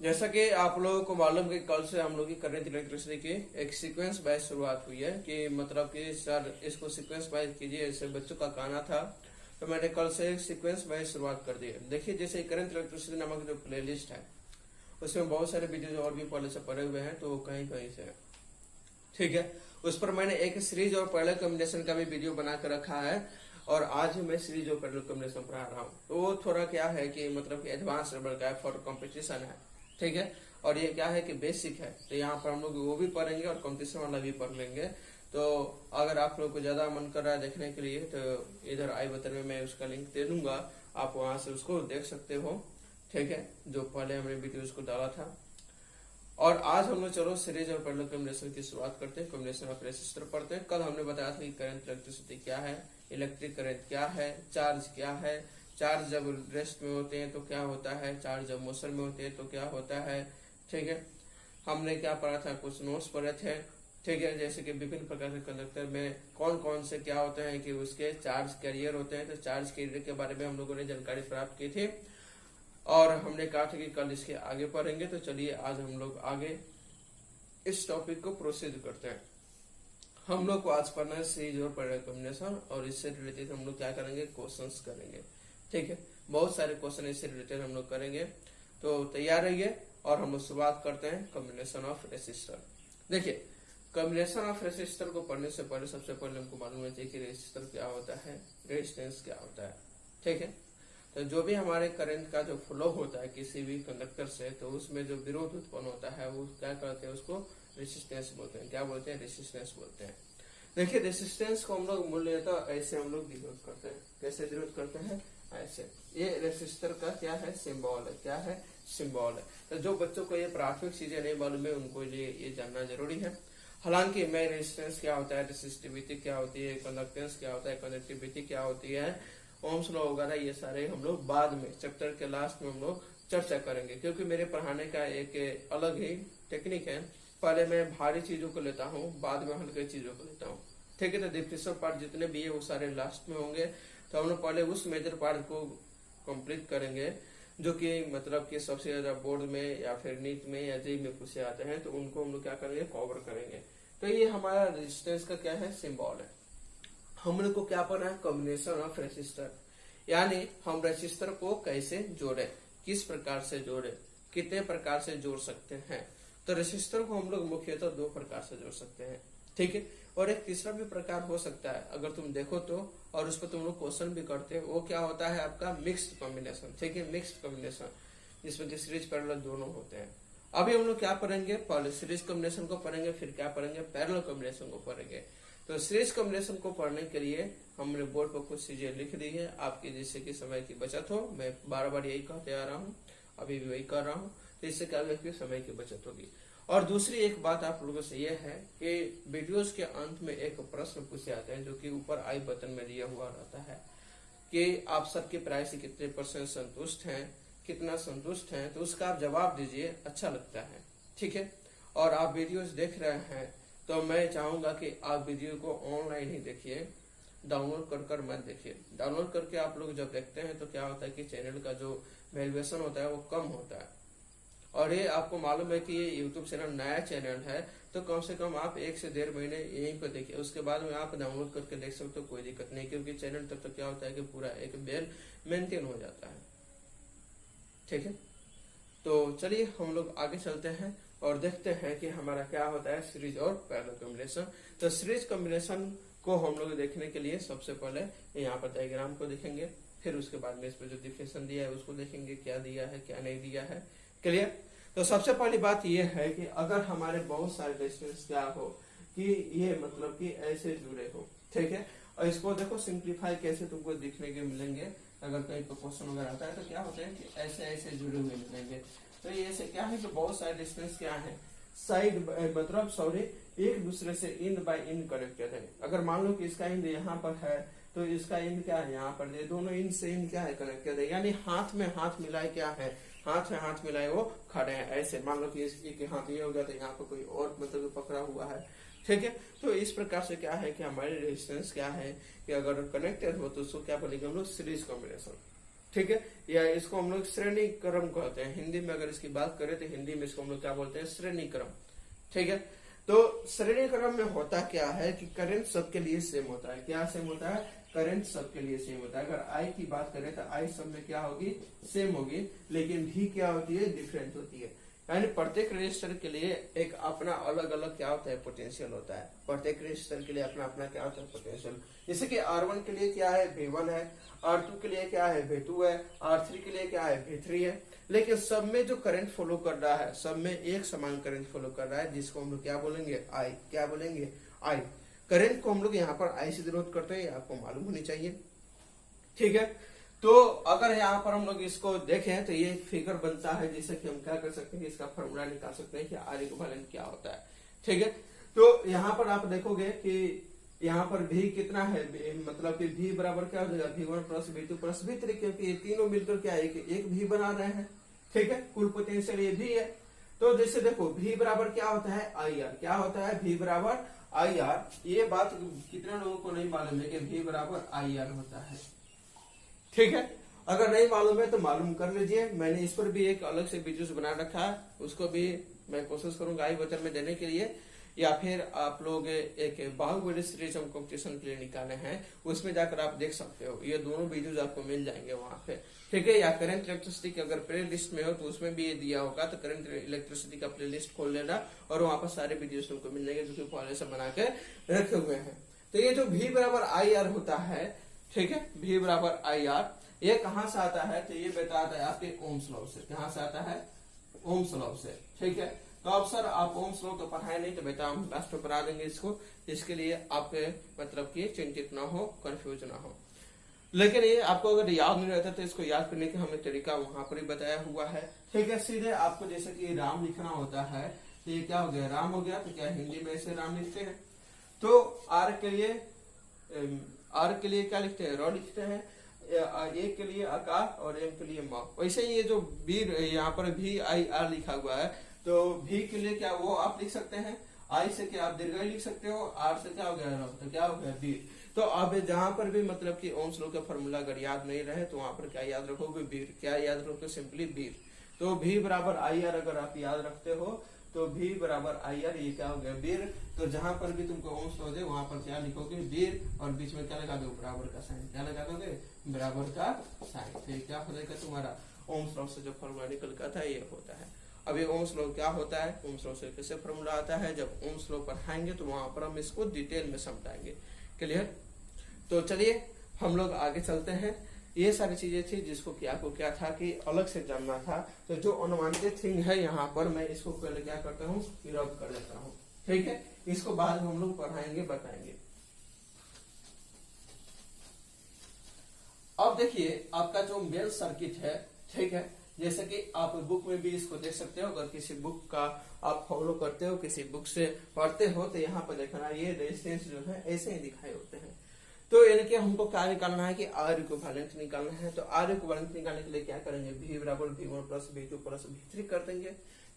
जैसा कि आप लोगों को मालूम कि कल से हम लोग की करंट इलेक्ट्रिसिटी की एक सीक्वेंस वाइज शुरुआत हुई है कि मतलब कि सर इसको सीक्वेंस वाइज कीजिए, ऐसे बच्चों का कहना था। तो मैंने कल से सीक्वेंस वाइज शुरुआत कर दी है। देखिए, जैसे करंट इलेक्ट्रिसिटी नामक जो प्लेलिस्ट है उसमें बहुत सारे वीडियो और भी पहले से पड़े हुए हैं, तो वो कहीं कहीं से है, ठीक है। उस पर मैंने एक सीरीज और पैरेलल कॉम्बिनेशन का भी वीडियो बना कर रखा है, और आज मैं सीरीज और पैरेलल कॉम्बिनेशन पढ़ा रहा हूँ। तो वो थोड़ा क्या है कि मतलब कि एडवांस लेवल का है, फॉर कॉम्पिटिशन है, ठीक है। और ये क्या है कि बेसिक है, तो यहाँ पर हम लोग वो भी पढ़ेंगे और कॉम्पिटिशन वाला भी पढ़ लेंगे। तो अगर आप लोग को ज्यादा मन कर रहा है देखने के लिए, तो इधर आई बटन में मैं उसका लिंक दे दूंगा, आप वहां से उसको देख सकते हो, ठीक है, जो पहले हमने वीडियो उसको डाला था। और आज हम लोग चलो सीरीज और पैरेलल कॉम्बिनेशन की शुरुआत करते हैं। कॉम्बिनेशन ऑफ रेसिस्टर पढ़ते हैं। कल हमने बताया था कि करंट इलेक्ट्रिसिटी क्या है, इलेक्ट्रिक करंट क्या है, चार्ज क्या है, चार्ज जब रेस्ट में होते हैं तो क्या होता है, चार्ज जब मोशन में होते हैं तो क्या होता है, ठीक है। हमने क्या पढ़ा था, कुछ नोट्स पढ़े थे, ठीक है। जैसे कि विभिन्न प्रकार के कंडक्टर में कौन कौन से क्या होते हैं कि उसके चार्ज कैरियर होते हैं, तो चार्ज कैरियर के बारे में हम लोगों ने जानकारी प्राप्त की थी, और हमने कहा था कि कल इसके आगे पढ़ेंगे। तो चलिए आज हम लोग आगे इस टॉपिक को प्रोसीड करते हैं। हम लोग को आज पढ़ना है सीरीज और पैरेलल कॉम्बिनेशन, और इससे रिलेटेड हम लोग क्या करेंगे, क्वेश्चंस करेंगे, ठीक है। बहुत सारे क्वेश्चन इससे रिलेटेड हम लोग करेंगे, तो तैयार रहिए। और हम लोग शुरुआत करते हैं कॉम्बिनेशन ऑफ रेसिस्टर। देखिए, कॉम्बिनेशन ऑफ रेसिस्टर को पढ़ने से पहले सबसे पहले हमको मालूम होना चाहिए कि रेसिस्टर क्या होता है, रेजिस्टेंस क्या होता है, ठीक है। तो जो भी हमारे करंट का जो फ्लो होता है किसी भी कंडक्टर से, तो उसमें जो विरोध उत्पन्न होता है वो क्या कहते हैं, उसको रेसिस्टेंस बोलते हैं। क्या बोलते हैं, रेसिस्टेंस बोलते हैं। देखिए, रेसिस्टेंस को हम लोग मूल्यतः ऐसे हम लोग डिनोट करते हैं। कैसे डिनोट करते हैं, ऐसे। ये रेसिस्टर का क्या है, सिंबल है। क्या है, सिंबल है। तो जो बच्चों को ये प्राथमिक चीजें नहीं मालूम है उनको ये जानना जरूरी है। हालांकि मैं रेजिस्टेंस क्या होता है, रेसिस्टिविटी क्या होती है, कंडक्टेंस क्या होता है, कंडक्टिविटी क्या होती है, ओम्स लॉ वगैरह, ये सारे हम लोग बाद में चैप्टर के लास्ट में हम लोग चर्चा करेंगे, क्योंकि मेरे पढ़ाने का एक अलग ही टेक्निक है। पहले मैं भारी चीजों को लेता हूँ, बाद में हल्के चीजों को लेता हूँ, ठीक है। तो डिफिकल्ट पार्ट जितने भी है वो सारे लास्ट में होंगे। तो हम लोग पहले उस मेजर पार्ट को कंप्लीट करेंगे, जो कि मतलब कि सबसे ज्यादा बोर्ड में या फिर नीट में या जेई में पूछे आते हैं, तो उनको हम लोग क्या करेंगे, कवर करेंगे। तो ये हमारा रेजिस्टेंस का क्या है, सिंबल है। हम लोग को क्या पढ़ना है, कॉम्बिनेशन ऑफ रेसिस्टर, यानी हम रेसिस्टर को कैसे जोड़े, किस प्रकार से जोड़े, कितने प्रकार से जोड़ सकते हैं। तो रेसिस्टर को हम लोग मुख्यतः दो प्रकार से जोड़ सकते हैं, ठीक है। और एक तीसरा भी प्रकार हो सकता है अगर तुम देखो तो, और उस पर तुम लोग क्वेश्चन भी करते हो, वो क्या होता है आपका मिक्स्ड कॉम्बिनेशन, ठीक है, मिक्स्ड कॉम्बिनेशन, जिसमें कि सीरीज पैरेलल दोनों होते हैं। अभी हम लोग क्या पढ़ेंगे, पहले सीरीज कॉम्बिनेशन को पढ़ेंगे, फिर क्या पढ़ेंगे, पैरेलल कॉम्बिनेशन को पढ़ेंगे। तो सीरीज कॉम्बिनेशन को पढ़ने के लिए हमने बोर्ड पर कुछ चीजें लिख दी है आपकी, जिससे कि समय की बचत हो। मैं बार बार यही कहते आ रहा हूँ, अभी भी वही कर रहा हूँ। तो इससे क्या होगा, समय की बचत होगी। और दूसरी एक बात आप लोगों से यह है कि वीडियोस के अंत में एक प्रश्न पूछे आते हैं, जो कि ऊपर आई बटन में दिया हुआ रहता है कि आप सबके पढ़ाई से कितने % संतुष्ट हैं, कितना संतुष्ट हैं। तो उसका आप जवाब दीजिए, अच्छा लगता है, ठीक है। और आप वीडियोस देख रहे हैं तो मैं चाहूंगा कि आप वीडियो को ऑनलाइन ही देखिए, डाउनलोड कर मत देखिए। डाउनलोड करके आप लोग जब देखते हैं तो क्या होता है कि चैनल का जो वैल्यूएशन होता है वो कम होता है। और ये आपको मालूम है कि ये यूट्यूब चैनल नया चैनल है, तो कम से कम आप 1 से 1.5 महीने यहीं पर देखिए, उसके बाद में आप डाउनलोड करके देख सकते हो, कोई दिक्कत नहीं। क्योंकि चैनल तब तक क्या होता है कि पूरा एक वेल मेंटेन हो जाता है, ठीक है। तो चलिए हम लोग आगे चलते हैं और देखते हैं कि हमारा क्या होता है सीरीज और पैरेलल कॉम्बिनेशन। तो सीरीज कॉम्बिनेशन को हम लोग देखने के लिए सबसे पहले यहाँ पर डायग्राम को देखेंगे, फिर उसके बाद में इस पर जो डिफिनेशन दिया है उसको देखेंगे, क्या दिया है क्या नहीं दिया है, क्लियर। तो सबसे पहली बात यह है कि अगर हमारे बहुत सारे रेजिस्टेंस क्या हो कि ये मतलब कि ऐसे जुड़े हो, ठीक है। और इसको देखो सिंप्लीफाई कैसे तुमको दिखने के मिलेंगे, अगर कहीं पर क्वेश्चन वगैरह आता है तो क्या होता है कि ऐसे ऐसे जुड़े हुए मिलेंगे। तो ये ऐसे क्या है कि बहुत सारे डिस्टेंस क्या है, साइड मतलब सॉरी एक दूसरे से इंड बाय इंड कनेक्टेड है। अगर मान लो कि इसका इंड यहाँ पर है तो इसका इंड क्या है यहाँ पर, ये दोनों इंड से इंड क्या है, कनेक्टेड है। यानी हाथ में हाथ मिलाए क्या है, हाथ में हाथ मिलाए वो खड़े हैं। ऐसे मान लो कि इसके हाथ ये हो गया तो यहाँ पर कोई और मतलब पकड़ा हुआ है, ठीक है। तो इस प्रकार से क्या है कि हमारे रेजिस्टेंस क्या है कि अगर कनेक्टेड हो तो उसको क्या बोलेंगे हम लोग, सीरीज कॉम्बिनेशन, ठीक है, या इसको हम लोग श्रेणी क्रम कहते हैं। हिंदी में अगर इसकी बात करें तो हिंदी में इसको हम लोग क्या बोलते हैं, श्रेणी क्रम। ठीक है, तो श्रेणी क्रम में होता क्या है कि करंट सबके लिए सेम होता है। क्या सेम होता है, करंट सबके लिए सेम होता है। अगर आई की बात करें तो आई सब में क्या होगी, सेम होगी, लेकिन भी क्या होती है, डिफरेंट होती है। यानी प्रत्येक रेजिस्टर के लिए एक अपना अलग अलग क्या होता है, पोटेंशियल होता है। प्रत्येक रेजिस्टर के लिए अपना अपना क्या होता है, पोटेंशियल। जैसे कि R1 के लिए क्या है, V1 है, R2 के लिए क्या है, V2 है, R3 के लिए क्या है, V3 है। लेकिन सब में जो करंट फॉलो कर रहा है, सब में एक समान करंट फॉलो कर रहा है, जिसको हम लोग क्या बोलेंगे, आई। क्या बोलेंगे, आई। करंट को हम लोग यहाँ पर आई से डिनोट करते हैं, आपको मालूम होनी चाहिए। ठीक है, तो अगर यहाँ पर हम लोग इसको देखें तो ये फिगर बनता है, जैसे कि हम क्या कर सकते हैं, इसका फॉर्मूला निकाल सकते हैं कि आर इक्विवेलेंट क्या होता है। ठीक है, तो यहाँ पर आप देखोगे कि यहाँ पर भी कितना है, मतलब कि भी बराबर क्या हो जाएगा, V1 plus V2 plus V3, क्योंकि ये तीनों मिलकर क्या एक भी बना रहे हैं। ठीक है, कुल पोटेंशियल ये भी है। तो जैसे देखो V बराबर क्या होता है, IR। क्या होता है, V बराबर IR। ये बात कितने लोगों को नहीं मालूम है कि V बराबर IR होता है। ठीक है, अगर नहीं मालूम है तो मालूम कर लीजिए। मैंने इस पर भी एक अलग से वीडियोस बना रखा है, उसको भी मैं कोशिश करूंगा आई बचन में देने के लिए, या फिर आप लोग एक बाहुबली सीरीज हम कॉम्पिटिशन के लिए निकाले हैं, उसमें जाकर आप देख सकते हो। ये दोनों वीडियोस आपको मिल जाएंगे वहां पे। ठीक है, या करंट इलेक्ट्रिसिटी की अगर प्ले लिस्ट में हो तो उसमें भी ये दिया होगा, तो करंट इलेक्ट्रिसिटी का प्ले लिस्ट खोल लेना और वहां पर सारे वीडियोस तुमको मिल जाएंगे, जो कि पहले से बना के रखे हुए हैं। तो ये जो V बराबर IR होता है, ठीक है, V बराबर IR, ये कहां से आता है, तो ये बताता है आपके ओम्स लॉ से। कहां से आता है, ओम्स लॉ से। ठीक है, तो अब सर आप ओम्स लॉ तो पढ़ाए नहीं, तो बेटा हम लास्ट में पढ़ा देंगे इसको, इसके लिए आपके मतलब कि चिंतित ना हो, कंफ्यूज ना हो। लेकिन ये आपको अगर याद नहीं रहता तो इसको याद करने का हमें तरीका वहां पर ही बताया हुआ है। ठीक है, सीधे आपको जैसे कि राम लिखना होता है, तो ये क्या हो गया, राम हो गया, तो क्या हिंदी में ऐसे राम लिखते हैं। तो आर के लिए क्या लिखते हैं, रॉ लिखते हैं। ए के लिए आकाश और एम के लिए माँ। वैसे ही ये जो वीर यहाँ पर VIR लिखा हुआ है, तो V के लिए क्या वो आप लिख सकते हैं, आई से क्या आप दीर्घाई लिख सकते हो, आर से क्या हो गया, तो क्या हो गया, वीर। तो अब जहां पर भी मतलब कि ओम्स लॉ का फॉर्मूला अगर याद नहीं रहे तो वहां पर क्या याद रखोगे, वीर। क्या याद रखोगे, सिंपली वीर। तो V बराबर IR अगर आप याद रखते हो तो V बराबर IR, ये क्या हो गया, वीर। तो जहां पर भी तुमको ओम्स लॉ दे वहां पर क्या लिखोगे, वीर, और बीच में क्या लगा दो, बराबर का साइन। क्या लगा दोगे, बराबर का साइन। तो क्या हो जाएगा तुम्हारा, ओम्स लॉ से जो फॉर्मूला निकल का था ये होता है। अब ये ओम्स लॉ क्या होता है, ओम्स लॉ से कैसे फॉर्मूला आता है, जब ओम्स लॉ पढ़ाएंगे तो वहां पर हम इसको डिटेल में समझाएंगे। क्लियर। तो चलिए हम लोग आगे चलते हैं। ये सारी चीजें थी जिसको कि आपको क्या था कि अलग से जानना था। तो जो अनुमानित थिंग है यहाँ पर मैं इसको पहले क्या करता हूँ, रब कर देता हूँ। ठीक है, इसको बाद में हम लोग पढ़ाएंगे, बताएंगे। अब देखिए आपका जो मेन सर्किट है, ठीक है, जैसे कि आप बुक में भी इसको देख सकते हो। अगर किसी बुक का आप फॉलो करते हो, किसी बुक से पढ़ते हो, तो यहाँ पर देखना ये रेजिस्टेंस जो है ऐसे ही दिखाई होते हैं। तो इनके हमको क्या निकालना है कि आर इक्विवेलेंट निकालना है। तो आर इक्विवेलेंट निकालने के लिए क्या करेंगे, V बराबर V1 plus V2 plus V3 कर देंगे।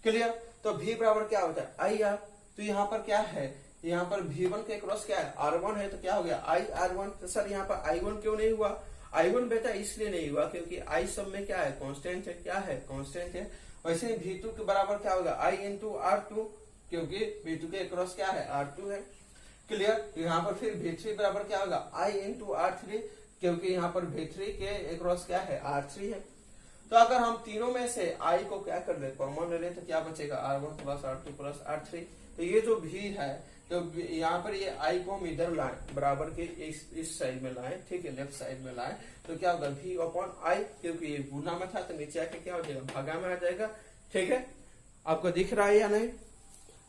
क्लियर। तो V बराबर क्या होता है, IR। तो यहाँ पर क्या है, यहाँ पर V1 के क्रॉस क्या है, R1 है, तो क्या हो गया IR1। तो सर यहाँ पर I1 क्यों नहीं हुआ, I1 बेटा इसलिए नहीं हुआ क्योंकि I सब में क्या है, कांस्टेंट है। क्या है, कांस्टेंट है। वैसे ही V2 के बराबर क्या होगा, I इंटू R2, क्योंकि V2 के क्रॉस क्या है, R2 है। क्लियर। यहाँ पर फिर V3 बराबर क्या होगा, I इंटू R3, क्योंकि यहाँ पर V3 के क्रॉस क्या है, R3 है। तो अगर हम तीनों में से I को क्या कर ले, कॉमन ले लें, तो क्या बचेगा, R1 plus R2 plus R3। तो ये जो V है, तो यहाँ पर ये I को हम इधर लाए, बराबर के इस साइड में लाए, ठीक है, लेफ्ट साइड में लाए, तो क्या होगा V अपॉन I, क्योंकि ये गुना में था तो नीचे आके क्या हो जाएगा, भागा में आ जाएगा। ठीक है, आपको दिख रहा है या नहीं,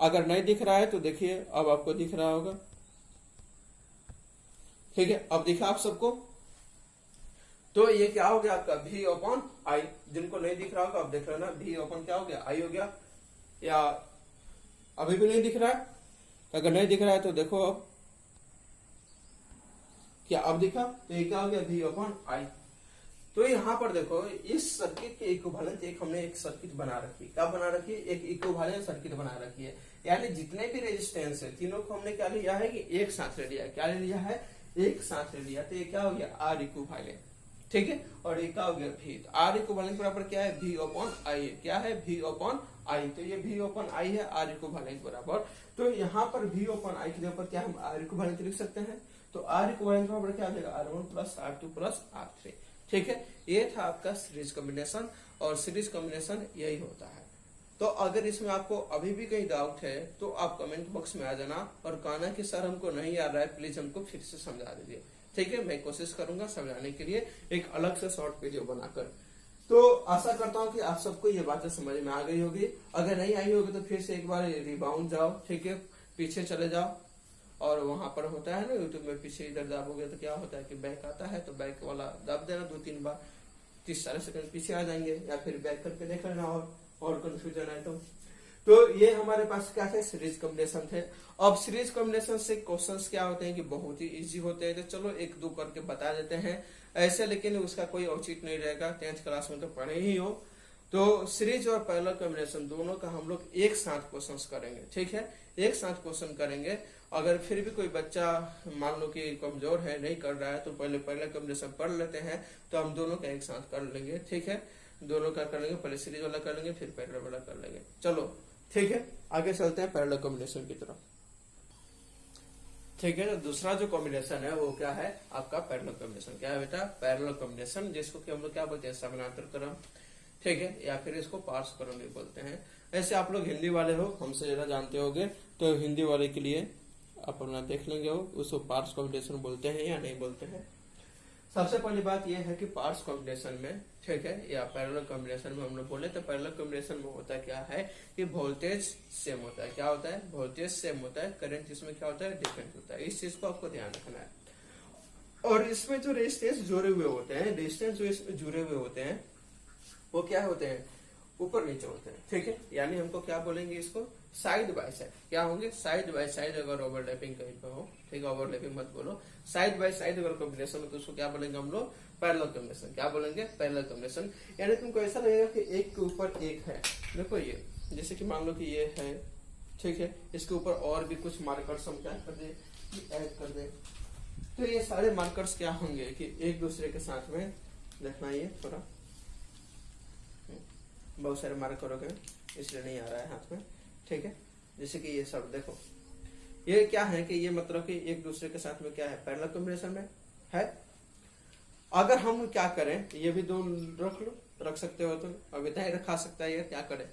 अगर नहीं दिख रहा है तो देखिए अब आपको दिख रहा होगा। ठीक है, अब दिखा आप सबको। तो ये क्या हो गया आपका V अपॉन I। जिनको नहीं दिख रहा होगा अब देख लेना, V अपॉन क्या हो गया, I हो गया। या अभी भी नहीं दिख रहा है, अगर नहीं दिख रहा है तो देखो अब क्या अब दिखा, तो ये क्या हो गया, V अपॉन I। तो यहाँ पर देखो इस सर्किट के इक्विवेलेंट एक हमने एक सर्किट बना रखी। क्या बना रखी है, एक इक्विवेलेंट सर्किट बना रखी है। यानी जितने भी रेजिस्टेंस है तीनों को हमने क्या लिया है कि एक साथ ले लिया है। क्या ले लिया है, एक साथ ले लिया। तो ये क्या हो गया, आर इक्विवेलेंट। ठीक है। और ये क्या हो गया भी, तो आर इक्विवेलेंट बराबर क्या है, V अपॉन आई है, क्या है V अपॉन आई, तो ये V अपॉन आई है आर इक्विवेलेंट बराबर। तो यहाँ पर V अपॉन आई के ऊपर क्या हम आर इक्विवेलेंट लिख सकते हैं, तो आर इक्विवेलेंट बराबर क्या आ जाएगा R1 plus R2 plus R3, ठीक है। ये था आपका सीरीज कॉम्बिनेशन, और सीरीज कॉम्बिनेशन यही होता है। तो अगर इसमें आपको अभी भी कहीं डाउट है तो आप कमेंट बॉक्स में आ जाना और कहना कि सर हमको नहीं आ रहा है, प्लीज हमको फिर से समझा दीजिए, ठीक है। मैं कोशिश करूंगा समझाने के लिए एक अलग से शॉर्ट वीडियो बनाकर। तो आशा करता हूँ कि आप सबको ये बातें समझ में आ गई होगी। अगर नहीं आई होगी तो फिर से एक बार रिबाउंड जाओ, ठीक है, पीछे चले जाओ, और वहां पर होता है ना यूट्यूब में पीछे इधर दाबोगे तो क्या होता है कि बैक आता है, तो बैक वाला दाब देना 2-3 बार, 30-40 सेकंड पीछे आ जाएंगे, या फिर बैक करके देख लेना और कंफ्यूजन है तो ये हमारे पास क्या थे, सीरीज कॉम्बिनेशन थे। अब सीरीज कॉम्बिनेशन से क्वेश्चंस क्या होते हैं कि बहुत ही इजी होते हैं, तो चलो 1-2 करके बता देते हैं ऐसे, लेकिन उसका कोई औचित्य नहीं रहेगा, 10th क्लास में तो पढ़े ही हो। तो सीरीज और पैरेलल कॉम्बिनेशन दोनों का हम लोग एक साथ क्वेश्चंस करेंगे, ठीक है, एक साथ क्वेश्चन करेंगे। अगर फिर भी कोई बच्चा मान लो कि कमजोर है, नहीं कर रहा है, तो पहले पैरेलल कॉम्बिनेशन पढ़ लेते हैं, तो हम दोनों का एक साथ कर लेंगे, ठीक है, दोनों का कर लेंगे, पहले सीरीज वाला कर लेंगे फिर पैरेलल वाला कर लेंगे। चलो ठीक है, आगे चलते हैं पैरेलल कॉम्बिनेशन की तरफ, ठीक है। तो दूसरा जो कॉम्बिनेशन है वो क्या है आपका पैरेलल कॉम्बिनेशन, क्या है बेटा, पैरेलल कॉम्बिनेशन, जिसको कि हम लोग क्या बोलते हैं, समानांतर क्रम, ठीक है, या फिर इसको पार्श्व क्रम भी बोलते हैं। ऐसे आप लोग हिंदी वाले हो, हमसे ज्यादा जानते होगे, तो हिंदी वाले के लिए आप अपना देख लेंगे हो उसको पार्श्व कॉम्बिनेशन बोलते हैं या नहीं बोलते हैं। सबसे पहली बात यह है कि पार्श्व कॉम्बिनेशन में, ठीक है, या पैरेलल कॉम्बिनेशन में हम लोग बोले तो पैरेलल कॉम्बिनेशन में होता क्या है कि वोल्टेज सेम होता है, क्या होता है, वोल्टेज सेम होता है, करंट इसमें क्या होता है, डिफरेंट होता है। इस चीज को आपको ध्यान रखना है। और इसमें जो रेजिस्टेंस जुड़े हुए होते हैं, रेजिस्टेंस जो इसमें जुड़े हुए होते हैं वो क्या होते हैं, ऊपर नीचे होते हैं, ठीक है। यानी हमको क्या बोलेंगे इसको, साइड बाय साइड, क्या होंगे, साइड बाय साइड। अगर ओवरलैपिंग कहीं पे हो, ठीक है, ओवरलैपिंग मत बोलो, साइड बाय साइड अगर कॉम्बिनेशन हो तो उसको क्या बोलेंगे हम लोग, पैरेलल कॉम्बिनेशन, क्या बोलेंगे, पैरेलल कॉम्बिनेशन। यानी तुमको ऐसा लगेगा कि एक के ऊपर एक है, देखो ये जैसे कि मान लो कि ये है, ठीक है, इसके ऊपर और भी कुछ मार्कर्स हम क्या कर दे, ऐड कर दे, तो ये सारे मार्कर्स क्या होंगे कि एक दूसरे के साथ में, देखना ये थोड़ा बहुत सारे मार्कर हो गए इसलिए नहीं आ रहा है हाथ में, ठीक है। जैसे कि ये सब देखो, ये क्या है कि ये मतलब कि एक दूसरे के साथ में क्या है, पैरेलल कॉम्बिनेशन में है। अगर हम क्या करें, ये भी दो रख लो, रख सकते हो तुम, अब इतना ही रखा सकता है, ये क्या करे,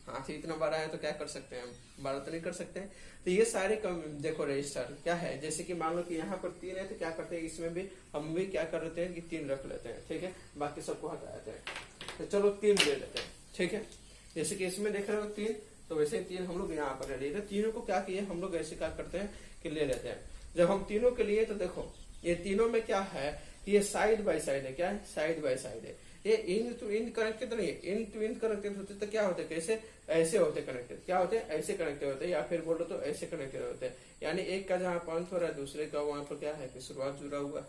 हाथ ही इतना बड़ा है तो क्या कर सकते हैं हम, बड़ा तो नहीं कर सकते। तो ये सारे देखो रजिस्टर क्या है, जैसे कि मान लो कि यहाँ पर 3 है तो क्या करते हैं, इसमें भी हम भी क्या कर लेते हैं कि 3 रख लेते हैं, ठीक है, बाकी सबको हटा देते हैं। तो चलो 3 ले लेते हैं, ठीक है, जैसे कि इसमें देख रहे हो 3, तो वैसे 3 हम लोग यहाँ पर ले लिए। तीनों को क्या किए हम लोग, ऐसे क्या करते हैं कि ले लेते हैं। जब हम तीनों के लिए, तो देखो ये तीनों में क्या है, ये साइड बाय साइड है, क्या है, साइड बाय साइड है। ये इन टू इन कनेक्टेड नहीं है, इन टू इन कनेक्टेड होते तो क्या होते, कैसे, ऐसे होते कनेक्टेड, क्या होते हैं, ऐसे कनेक्टेड होते हैं, या फिर बोलो तो ऐसे कनेक्टेड होते हैं। यानी एक का जहाँ पॉइंट हो रहा है दूसरे का वहां पर क्या है कि शुरुआत जुड़ा हुआ,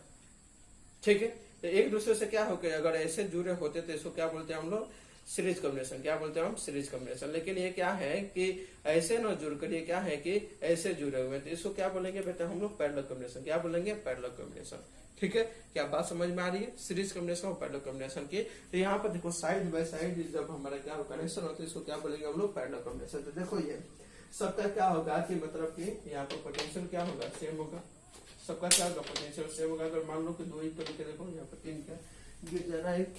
ठीक है। तो एक दूसरे से क्या हो गया, अगर ऐसे जुड़े होते तो इसको क्या बोलते हैं हम लोग, सीरीज कॉम्बिनेशन, क्या बोलते हैं हम, सीरीज कॉम्बिनेशन। लेकिन ये क्या है कि ऐसे ना जुड़कर ये क्या है कि ऐसे जुड़े हुए, तो इसको क्या बोलेंगे बेटा हम लोग, पैरेलल कॉम्बिनेशन, क्या बोलेंगे, पैरेलल कॉम्बिनेशन, ठीक है। क्या बात समझ में आ रही है, सीरीज कॉम्बिनेशन और पैरेलल कॉम्बिनेशन की। तो यहाँ पर देखो साइड बाय साइड जब हमारा क्या कनेक्शन होता है इसको क्या बोलेंगे हम लोग, पैरेलल कॉम्बिनेशन। तो देखो ये सबका क्या होगा कि मतलब कि यहाँ पर पोटेंशियल क्या होगा, सेम होगा, सबका क्या होगा, पोटेंशियल सेम होगा। अगर मान लो कि 2 ही करके देखो, यहाँ पर 3 क्या गिर जाना है,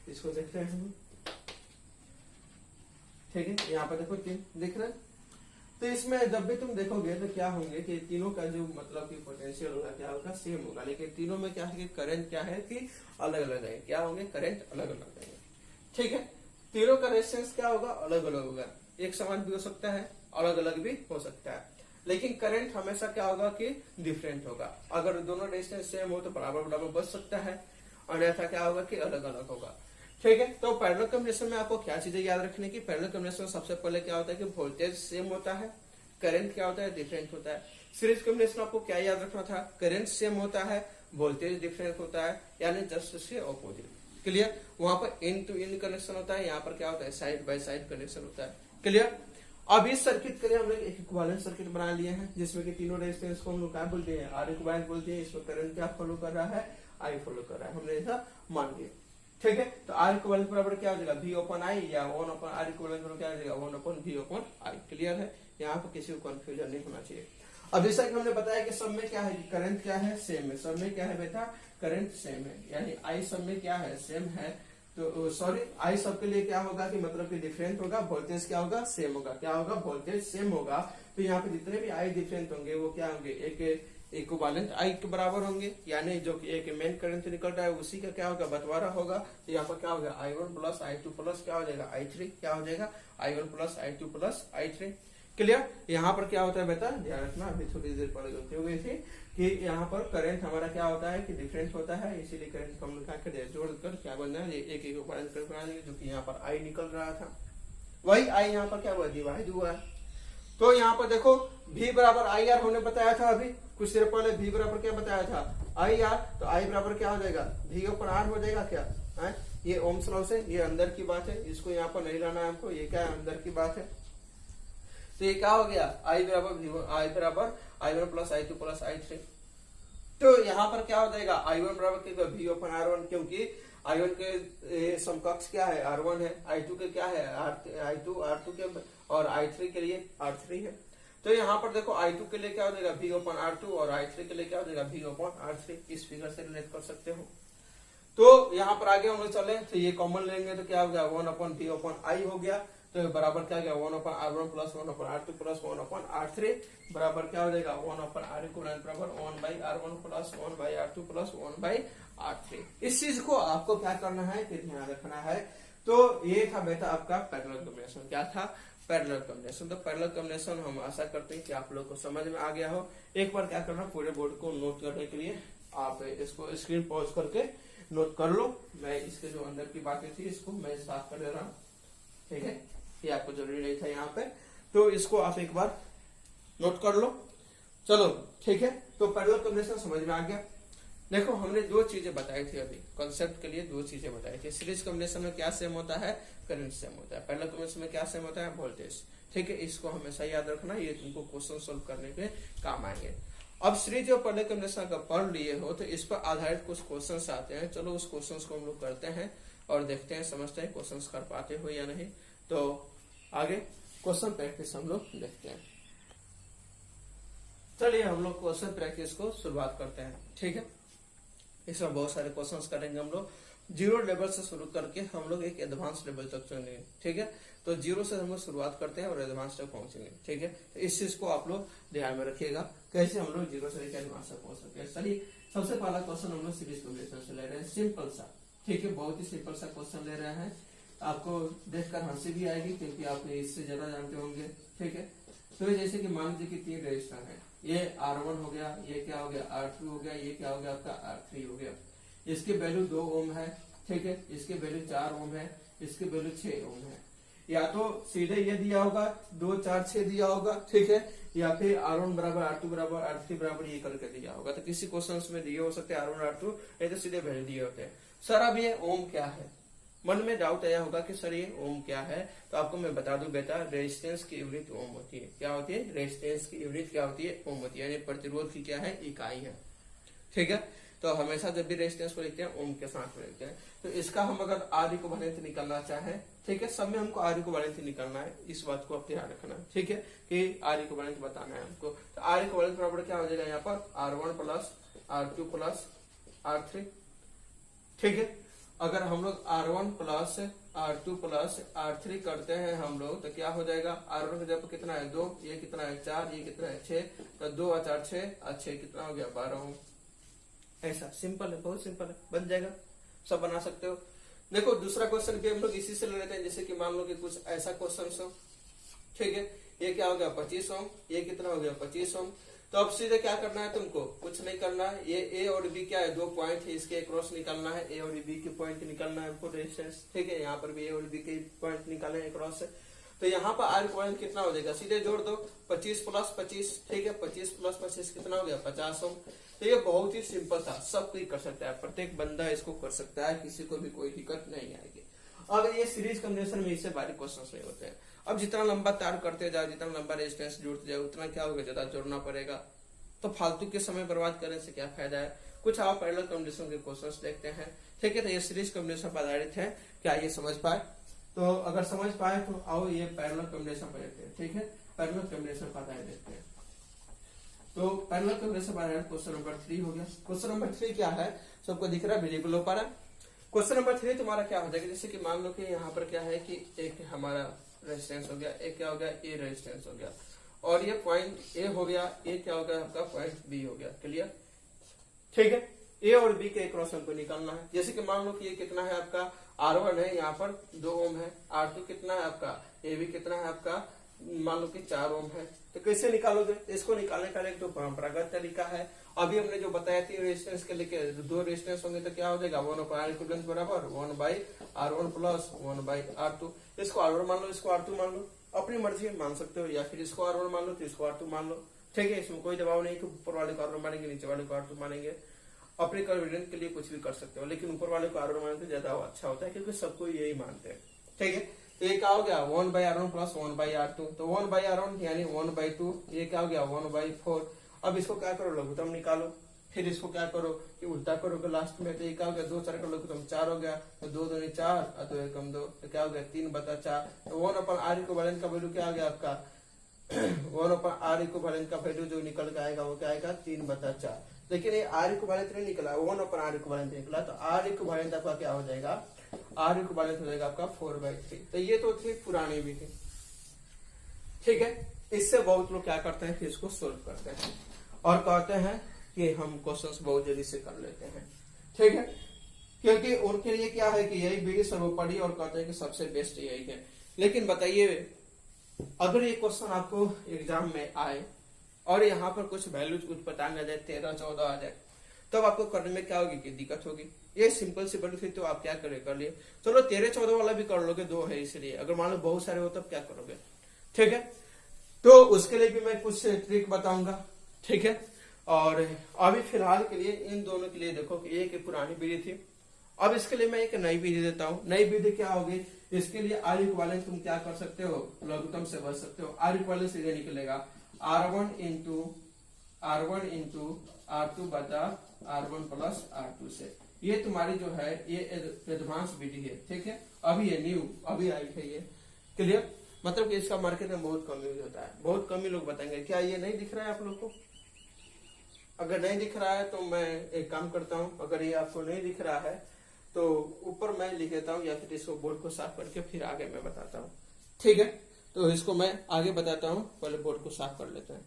इसको देखते हैं हम, ठीक है, यहाँ पर देखो 3 दिख रहा है। तो इसमें जब भी तुम देखोगे तो क्या होंगे कि तीनों का जो मतलब कि पोटेंशियल होगा क्या होगा, सेम होगा। लेकिन तीनों में क्या है कि करंट क्या है कि अलग अलग है, क्या होंगे, करंट अलग अलग है, ठीक है। तीनों का रेजिस्टेंस क्या होगा, अलग अलग होगा, एक समान भी हो सकता है, अलग अलग भी हो सकता है। लेकिन करंट हमेशा क्या होगा कि डिफरेंट होगा। अगर दोनों रेजिस्टेंस सेम हो तो बराबर बराबर बच सकता है, अन्यथा क्या होगा कि अलग अलग होगा, ठीक है। तो पैरेलल कॉम्बिनेशन में आपको क्या चीजें याद रखने की, पैरेलल कॉम्बिनेशन में सबसे पहले क्या होता है कि वोल्टेज सेम होता है, करंट क्या होता है, डिफरेंट होता है। सीरीज कॉम्बिनेशन आपको क्या याद रखना था, करंट सेम होता है, वोल्टेज डिफरेंट होता है, यानी जस्ट उसके ऑपोजिट, क्लियर। वहां पर इन टू इन कनेक्शन होता है, यहाँ पर क्या होता है, साइड बाय साइड कनेक्शन होता है, क्लियर। अब इस सर्किट के लिए हम लोग एक इक्विवेलेंट सर्किट बना लिए हैं, जिसमें कि तीनों रेजिस्टेंस को हम लोग क्या बोलते हैं, आर इक्विवेलेंट बोलते हैं। इसमें करंट क्या फॉलो कर रहा है, आई फॉलो कर रहा है, हमने ऐसा मान लिया। ठीक है, तो आर इक्विवेलेंट बराबर क्या हो जाएगा, V अपॉन आई, या 1 अपॉन आर इक्विवेलेंट बराबर क्या हो जाएगा, 1 upon V upon I. Clear है, यहाँ पर किसी को कंफ्यूजन नहीं होना चाहिए। अब जैसा कि हमने बताया कि सब में क्या है, करंट क्या है, सेम है। सब में क्या है बेटा, करंट सेम है, यानी आई सब में क्या है, सेम है। तो सॉरी, आई सब के लिए क्या होगा कि मतलब कि डिफरेंट होगा, वोल्टेज क्या होगा, सेम होगा। क्या होगा, वोल्टेज सेम होगा। तो यहाँ पे जितने भी आई डिफरेंट होंगे वो क्या होंगे, एक इक्विवेलेंट आई के बराबर होंगे, यानी जो कि एक मेन करंट निकल रहा है उसी का क्या होगा, बंटवारा होगा। तो यहाँ पर क्या होगा, I1 प्लस I2 प्लस क्या हो जाएगा, I3। क्या हो जाएगा, I1 plus I2 plus I3। Clear. यहाँ पर क्या होता है बेटा, ध्यान रखना, अभी थोड़ी देर पहले गलती हो गई थी कि यहाँ पर करंट हमारा क्या होता है कि डिफरेंट होता है, इसीलिए करंट को हम लोग क्या कर जोड़कर क्या बनना है, एक इक्विवेलेंट करंट बना देंगे, जो कि यहाँ पर आई निकल रहा था, वही आई यहाँ पर क्या हुआ, डिवाइड हुआ है। तो यहाँ पर देखो V बराबर आई आर हमने बताया था अभी कुछ देर पहले, V बराबर क्या बताया था, आई आर। तो आई बराबर क्या हो जाएगा, V ऊपर आर हो जाएगा क्या है? ये ओम्स लॉ से, ये अंदर की बात है, इसको यहाँ पर नहीं लाना है हमको, ये क्या है, अंदर की बात है। तो ये क्या हो गया, आई बराबर I1 plus I2 plus I3। तो यहाँ पर क्या हो जाएगा, I1 बराबर V अपन R1, क्योंकि I1 के समकक्ष क्या है, R1 है, I2 के क्या है, I2 R2 के, और I3 के लिए R3 है। तो यहाँ पर देखो I2 के लिए क्या हो जाएगा, V अपन R2, और I3 के लिए क्या हो जाएगा, V अपन R3। इस फिगर से रिलेट कर सकते हो। तो यहाँ पर आगे हम लोग चले तो ये कॉमन लेंगे तो क्या हो गया, 1 अपन V अपन I हो गया। तो बराबर क्या गया, 1 अपन R1 प्लस 1 अपन R2 प्लस 1 अपन R3 बराबर क्या हो जाएगा, 1 अपन R इक्विवेलेंट बराबर 1 by R1 plus 1 by R2 plus 1 by R3। इस चीज को आपको क्या करना है कि ध्यान रखना है। तो ये था बेटा आपका पैरेलल कॉम्बिनेशन। क्या था, पैरेलल कॉम्बिनेशन। तो पैरेलल कॉम्बिनेशन हम आशा करते हैं कि आप लोग को समझ में आ गया हो। एक बार क्या करना, पूरे बोर्ड को नोट करने के लिए आप इसको स्क्रीन पॉज करके नोट कर लो। मैं इसके जो अंदर की बातें थी इसको मैं साफ कर दे रहा हूँ। ठीक है, ये आपको जरूरी नहीं था यहाँ पे, तो इसको आप एक बार नोट कर लो। चलो ठीक है, तो पैरेलल कॉम्बिनेशन समझ में आ गया। देखो हमने दो चीजें बताई थी अभी, कॉन्सेप्ट के लिए दो चीजें बताई थी। सीरीज कॉम्बिनेशन में क्या सेम होता है, करंट सेम होता है। पैरेलल कॉम्बिनेशन में क्या सेम होता है, वोल्टेज। ठीक है, इसको हमेशा याद रखना, ये तुमको क्वेश्चन सोल्व करने के काम आएंगे। अब सीरीज और पैरेलल कॉम्बिनेशन का पढ़ लिए हो तो इस पर आधारित कुछ क्वेश्चंस आते हैं। चलो उस क्वेश्चंस को हम लोग करते हैं और देखते हैं, समझते हैं क्वेश्चंस कर पाते हो या नहीं। तो आगे क्वेश्चन प्रैक्टिस हम लोग देखते हैं। चलिए हम लोग क्वेश्चन प्रैक्टिस को शुरुआत करते हैं। ठीक है, इसमें बहुत सारे क्वेश्चंस करेंगे हम लोग। जीरो लेवल से शुरू करके हम लोग एक एडवांस लेवल तक चलेंगे। ठीक है, तो जीरो से हम लोग शुरुआत करते हैं और एडवांस तक पहुंचेंगे। ठीक है, तो इस चीज को आप लोग ध्यान में रखिएगा, कैसे हम लोग जीरो से लेकर एडवांस तक पहुंच सकते हैं। चलिए सबसे पहला क्वेश्चन हम लोग सीरीज कॉम्बिनेशन से ले रहे हैं, सिंपल सा। ठीक है, बहुत ही सिंपल सा क्वेश्चन ले रहे हैं। आपको देखकर हंसी भी आएगी क्योंकि आपने इससे ज्यादा जानते होंगे। ठीक है, तो जैसे कि मान लीजिए कि 3 रेजिस्टर है, ये R1 हो गया, ये क्या हो गया R2 हो गया, ये क्या हो गया आपका R3 हो गया। इसकी वैल्यू 2 ओम है। ठीक है, इसकी वैल्यू 4 ओम है, इसकी वैल्यू 6 ओम है। या तो सीधे ये दिया होगा 2 4 6 दिया होगा। ठीक है, या फिर R1 बराबर R2 बराबर R3 बराबर ये करके दिया होगा। तो किसी क्वेश्चन में दिए हो सकते हैं R1 R2, नहीं तो सीधे वैल्यू दिए होते हैं। सर अब ये ओम क्या है, मन में डाउट आया होगा कि सर ये ओम क्या है। तो आपको मैं बता दूं बेटा, रेजिस्टेंस की यूनिट ओम होती है। क्या होती है, रेजिस्टेंस की यूनिट क्या होती है, ओम होती है, यानी प्रतिरोध की क्या है, इकाई है। ठीक है, तो हमेशा जब भी रेजिस्टेंस को लिखते हैं ओम के साथ में लिखते हैं। तो इसका हम अगर आर इक्विवेलेंट निकालना चाहें, ठीक है, सब में हमको आर इक्विवेलेंट निकालना है, इस बात को आप ध्यान रखना है। ठीक है, कि आर इक्विवेलेंट बताना है हमको। तो आर इक्विवेलेंट बराबर क्या हो जाएगा यहाँ पर, R1 plus R2 plus R3। ठीक है, अगर हम लोग R1 plus R2 plus R3 करते हैं हम लोग, तो क्या हो जाएगा, R1 का जब कितना है 2, ये कितना है 4, ये कितना है 6, तो 2 और 4 6 और 6 कितना हो गया 12 ओम। ऐसा सिंपल है, बहुत सिंपल है, बन जाएगा, सब बना सकते हो। देखो दूसरा क्वेश्चन भी हम लोग इसी से ले लेते हैं। जैसे कि मान लो कि कुछ ऐसा क्वेश्चन हो। ठीक है, ये क्या हो गया 25 ओम, ये कितना हो गया 25 ओम। तो अब सीधे क्या करना है तुमको, कुछ नहीं करना है। ये ए और बी क्या है, 2 पॉइंट है, इसके क्रॉस निकालना है। ए और बी के पॉइंट निकालना है हमको रेजिस्टेंस। ठीक है, यहाँ पर भी ए और बी के पॉइंट निकालने हैं क्रॉस से। तो यहाँ पर आर पॉइंट कितना हो जाएगा, सीधे जोड़ दो, 25 प्लस 25। ठीक है, 25 प्लस 25 कितना हो गया 50 ओम। तो ये बहुत ही सिंपल था, सब कोई कर सकता है, प्रत्येक बंदा इसको कर सकता है, किसी को भी कोई दिक्कत नहीं आएगी। अगर ये सीरीज कॉम्बिनेशन में इससे बारीक क्वेश्चन नहीं होते हैं। अब जितना लंबा तार करते जाओ, जितना लंबा रेजिस्टेंस जुड़ते जाओ, उतना क्या होगा, ज्यादा जोड़ना पड़ेगा। तो फालतू के समय बर्बाद करने से क्या फायदा है। कुछ आप पैरेलल कॉम्बिनेशन के क्वेश्चंस देखते हैं। ठीक है, तो ये सीरीज कॉम्बिनेशन पर आधारित है, क्या ये समझ पाए? तो अगर समझ पाए तो आओ ये पैरेलल कॉम्बिनेशन पर देखते हैं। ठीक है, पैरेलल कॉम्बिनेशन पर आधारित देखते हैं। तो पैरेलल कॉम्बिनेशन पर आधारित क्वेश्चन नंबर 3 हो गया। क्वेश्चन नंबर 3 क्या है, सबको दिख रहा है, विजिबल हो पा रहा है? क्वेश्चन नंबर 3 तुम्हारा क्या हो जाएगा, जैसे कि मान लो कि यहाँ पर क्या है कि एक हमारा रेजिस्टेंस हो गया, एक क्या हो गया, ए रेजिस्टेंस हो गया, और ये पॉइंट ए हो गया, ये क्या हो गया आपका पॉइंट बी हो गया। क्लियर? ठीक है, ए और बी के क्रॉस हमको निकालना है। जैसे कि मान लो कि ये कितना है आपका R1 है, यहाँ पर 2 ओम है, R2 कितना है आपका, ए बी कितना है आपका, मान लो कि 4 ओम है। तो कैसे निकालोगे? इसको निकालने का एक तो परंपरागत तरीका है। अभी हमने जो बताया थी रेजिस्टेंस के लेके 2 रेजिस्टेंस होंगे तो क्या हो जाएगा, 1/R इक्विवेलेंट बराबर 1/R1 प्लस 1/R2। इसको R1 मान लो, इसको R2 मान लो, अपनी मर्जी मान सकते हो, या फिर इसको R1 मान लो तो इसको R2 मान लो। ठीक है, इसमें कोई दबाव नहीं कि ऊपर वाले को R1 मानेंगे, नीचे वाले को R2 मानेंगे। अपने कन्वीनियंस के लिए कुछ भी कर सकते हो, लेकिन ऊपर वाले को R1 मानते ज्यादा अच्छा होता है, क्योंकि सबको यही मानते हैं। ठीक है, तो ये क्या हो गया 1/R1 प्लस 1/R2, तो 1/R1 यानी 1/2, ये क्या हो गया 1/4। अब इसको क्या करो, लघुत्तम निकालो, फिर इसको क्या करो कि उल्टा करोगे लास्ट में, तो ये क्या हो गया 2 4 का लघुत्तम 4 हो गया, तो 2 दूनी 4 और 2 एकम 2, तो क्या हो गया 3/4। तो 1/R इक्विवेलेंट का वैल्यू क्या आ गया आपका 1/R इक्विवेलेंट का वैल्यू जो निकल के आएगा वो क्या आएगा 3/4। लेकिन ये R इक्विवेलेंट नहीं निकला, 1/R इक्विवेलेंट निकला, तो R इक्विवेलेंट आपका क्या हो जाएगा, R इक्विवेलेंट हो जाएगा आपका 4/3। तो ये तो थी पुरानी विधि। ठीक है, इससे बहुत लोग क्या करते हैं, फिर इसको सोल्व करते हैं और कहते हैं कि हम क्वेश्चंस बहुत जल्दी से कर लेते हैं। ठीक है, क्योंकि उनके लिए क्या है कि यही विधि सर्वोपरि और कहते हैं कि सबसे बेस्ट यही है। लेकिन बताइए, अगर ये क्वेश्चन आपको एग्जाम में आए और यहाँ पर कुछ वैल्यूज उत्पटांग आ जाए, 13 14 आ जाए, तब आपको करने में क्या होगी कि दिक्कत होगी। ये सिंपल सी वैल्यू थी तो आप क्या कर लिए, चलो 13 14 वाला भी कर लोगे, 2 है इसलिए। अगर मान लो बहुत सारे हो तब क्या करोगे? ठीक है, तो उसके लिए भी मैं कुछ ट्रिक बताऊंगा। ठीक है, और अभी फिलहाल के लिए इन दोनों के लिए देखो कि एक पुरानी विधि थी, अब इसके लिए मैं एक नई विधि देता हूँ। नई विधि क्या होगी, इसके लिए R इक्विवेलेंट तुम क्या कर सकते हो, लघुत्तम से बच सकते हो। R इक्विवेलेंट सीधे निकलेगा R1 इंटू R2 बटा R1 प्लस R2 से। ये तुम्हारी जो है ये एडवांस विधि है। ठीक है, अभी ये न्यू अभी आई है ये। क्लियर? मतलब कि इसका मार्केट में बहुत कम यूज होता है, बहुत कम ही लोग बताएंगे। क्या ये नहीं दिख रहा है आप लोग को? अगर नहीं दिख रहा है तो मैं एक काम करता हूँ, अगर ये आपको नहीं दिख रहा है तो ऊपर मैं लिख देता हूँ, या फिर इसको बोर्ड को साफ करके फिर आगे मैं बताता हूँ। ठीक है, तो इसको मैं आगे बताता हूँ, पहले बोर्ड को साफ कर लेते हैं।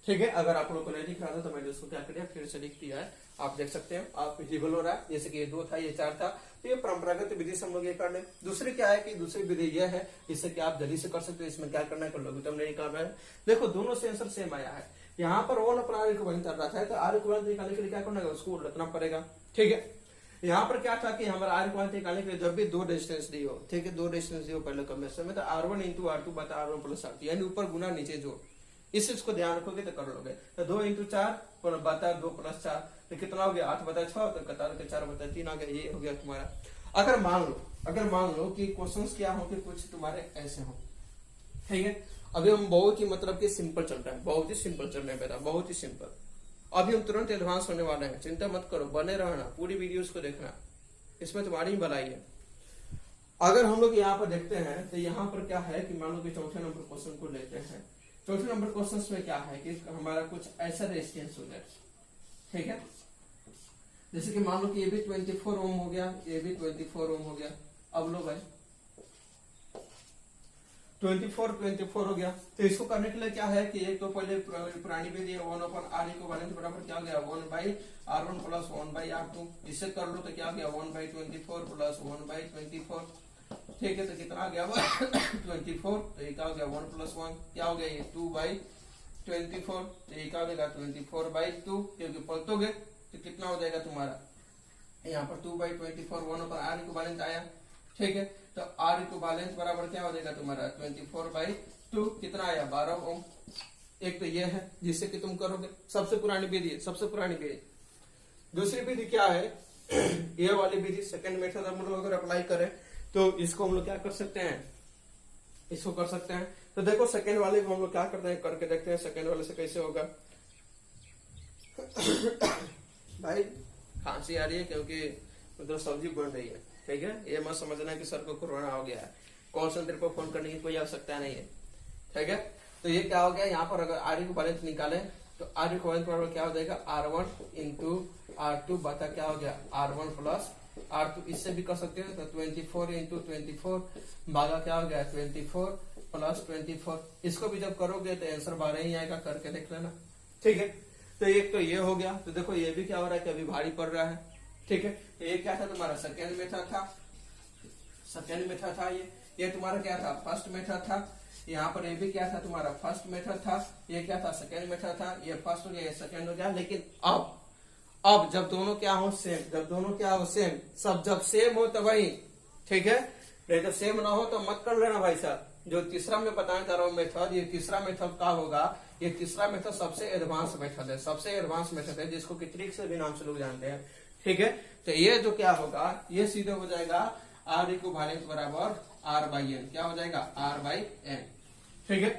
ठीक है, अगर आप लोग को नहीं दिख रहा था तो मैंने उसको क्या किया, फिर से लिख दिया है, आप देख सकते हैं। आप विजिबल हो रहा है, जैसे कि ये 2 था, ये 4 था, तो ये परंपरागत विधि से हम लोग ये कर ले। दूसरी क्या है कि दूसरी विधि यह है, इससे कि आप जल्दी से कर सकते हो। इसमें क्या करना है, लघुत्तम नहीं निकालना है। देखो दोनों से आंसर सेम आया है, यहाँ पर 1/R इक्विवेलेंट चल रहा था, तो R इक्विवेलेंट निकालने के लिए क्या करना है, उसको उलटना पड़ेगा। ठीक है, यहाँ पर क्या था कि हमारा R इक्विवेलेंट निकालने के लिए जब भी 2 रेजिस्टेंस दी हो, ठीक है, 2 रेजिस्टेंस दी हो पहले कॉम्बिनेशन में, तो R1 इंटू R2 बटा R1 प्लस R2, यानी ऊपर गुना नीचे जोड़, इस चीज को ध्यान रखोगे तो कर लोगे। तो 2 इंटू 4 बता 2 प्लस 4, तो कितना हो गया 8/6, तो कतार के 4/3 आ गया, ये हो गया तुम्हारा। अगर मान लो कि क्वेश्चंस क्या हो कि कुछ तुम्हारे ऐसे हो। ठीक है, अभी हम बहुत ही मतलब कि सिंपल चल रहा है, बहुत ही सिंपल चल रहा है बेटा, बहुत ही सिंपल। अभी हम तुरंत एडवांस होने वाले हैं, चिंता मत करो, बने रहना, पूरी वीडियोस को देखना, इसमें तुम्हारी ही भलाई है। अगर हम लोग यहाँ पर देखते हैं तो यहाँ पर क्या है कि मान लो कि चौथे नंबर क्वेश्चन को लेते हैं। चौथे नंबर क्वेश्चन में क्या है कि हमारा कुछ ऐसा रेजिस्टेंस हो जाए। ठीक है, जैसे कि मान लो कि ये भी 24 ओम हो गया, ये भी 24 ओम हो गया। अब लो भाई 24 हो गया, तो इसको करने के लिए क्या है कि एक तो पहले पुरानी विधि 1/R इक्विवेलेंट बराबर क्या हो गया 1/R1 प्लस 1/R2। इससे कर लो तो क्या हो गया 1/24 प्लस 1/24। ठीक है, तो कितना आ गया 24, तो ये क्या हो गया 1 प्लस 1 क्या हो गया ये 2/24, तो ये क्या हो जाएगा 24/2, क्योंकि पलटोगे तो कितना हो जाएगा तुम्हारा यहाँ पर 2/24 1/R इक्विवेलेंट आया। ठीक है, तो R इक्विवेलेंट बराबर क्या हो जाएगा तुम्हारा 24/2, कितना आया 12 ओम। एक तो ये है जिससे कि तुम करोगे, सबसे पुरानी विधि है, सबसे पुरानी विधि। दूसरी विधि क्या है, ये वाली विधि सेकंड मेथड हम लोग अगर अप्लाई करें तो इसको हम लोग क्या कर सकते हैं, इसको कर सकते हैं। तो देखो सेकंड वाले को हम लोग क्या करते हैं, करके देखते हैं सेकंड वाले से कैसे होगा। भाई खांसी आ रही है क्योंकि मतलब सब्जी बन रही है, ठीक है। ये मत समझना कि सर को कोरोना हो गया है, कॉल सेंटर पर फोन करने की कोई आवश्यकता नहीं है, ठीक है। तो ये क्या हो गया, यहाँ पर अगर आर इक्विवेलेंट निकाले तो आर इक्विवेलेंट बराबर क्या हो जाएगा, R1 इंटू R2 बता क्या हो गया R1 प्लस R2। इससे भी कर सकते हो तो 24 इंटू 24 भागा क्या हो गया 24 प्लस 24। इसको भी जब करोगे तो आंसर 12 ही आएगा, करके देख लेना, ठीक है। तो एक तो ये हो गया। तो देखो ये भी क्या हो रहा है कि अभी भारी पड़ रहा है, ठीक है। ये क्या था तुम्हारा सेकेंड मेथड था, सेकेंड मेथड था ये तुम्हारा क्या था फर्स्ट मेथड था। यहाँ पर ये भी क्या था तुम्हारा फर्स्ट मेथड था, ये क्या था सेकेंड मेथड था। ये फर्स्ट हो गया, ये सेकेंड हो गया। लेकिन अब जब दोनों क्या हो सेम, जब दोनों क्या हो सेम, सब जब सेम हो तो वही, ठीक है। नहीं तो सेम ना हो तो मत कर लेना भाई साहब। जो तीसरा मैं बताना चाह रहा हूँ मेथड, ये तीसरा मेथड का होगा, ये तीसरा मेथड सबसे एडवांस मेथड है, सबसे एडवांस मेथड है, जिसको कि ट्रिक से भी नाम से लोग जानते हैं, ठीक है। तो ये जो क्या होगा, ये सीधे हो जाएगा आर इक्विवेलेंट बराबर R बाई एन, क्या हो जाएगा R बाई एन, ठीक है।